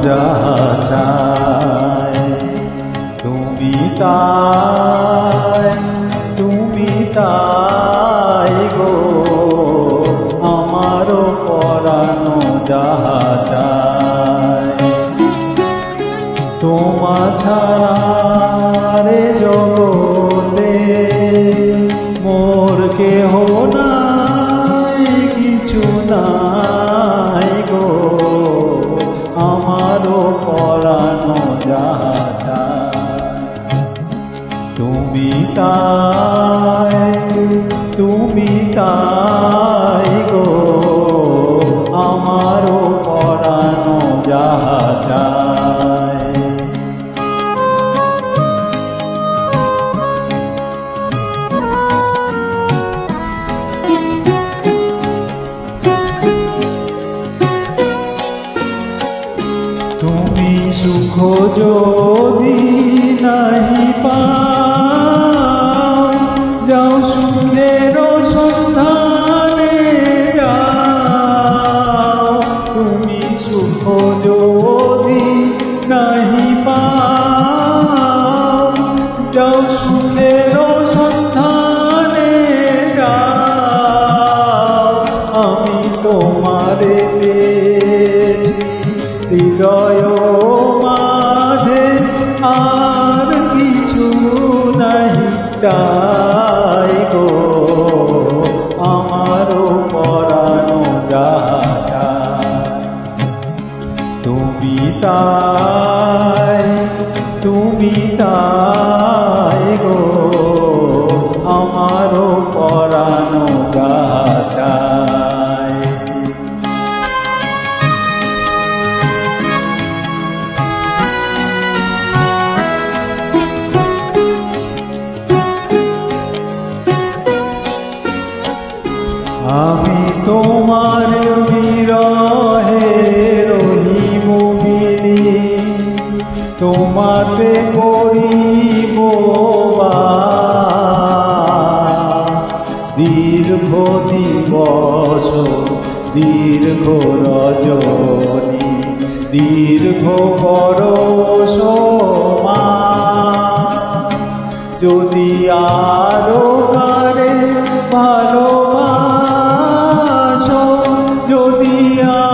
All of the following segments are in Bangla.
যাহা চায়। তুমি তাই গো আমারও পরানো যাহা চায়। তোমা ছাড়া রে জগতে মোর কেহ নাই, কিছু নাই গো আমারও পরানো যাহা চায়। তুমি তাই গো আমারও পরানো যাহা চায়। তুমি সুখ যদি নাহি পাও, যাও সুখের সন্ধানে যাও। তুমি সুখ যদি নাহি পাও, যাও সুখের সন্ধানে যাও। আমি তোমারে পেয়েছি হৃদয় মাঝে, আর কিছু নাই চাই গো আমারও পরানো যাহা চায়। তুমি তাই গো আমারও পরানো যাহা চায়। আমি তোমার বিরহে রহিব বিলি, তোমাতে করিব বাস। দীর্ঘ দিবস দীর্ঘ রজনী, দীর্ঘ বরষ মাস। যদি আরো কারে ভালোবাসো, যদি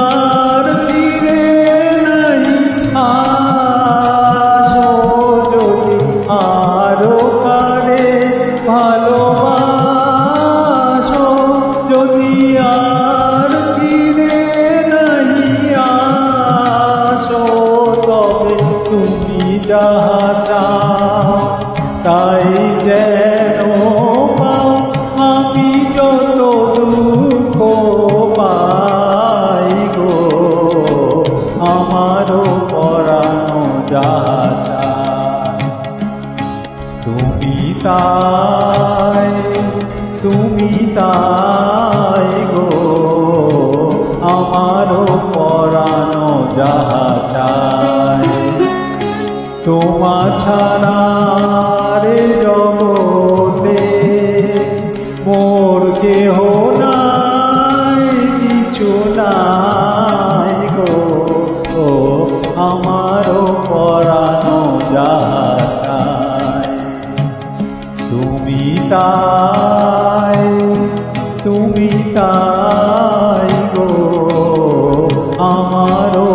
আর ফিরে নাই আসো, যদি আরো কারে ভালোবাসো, যদি আর ফিরে নাই আসো, তবে তুমি যাহা চাও তাই যেন পাও। আমি যত দুঃখ পাই গো আমারও পরানো যাহা চায়। তুমি তাই গো আমারও পরানো যাহা চায়। তোমা ছাড়া রে জগতে মোর কেহ নাই, কিছু নাই গো আমারও পরানো যাহা চায়। তুমি তাই গো আমারও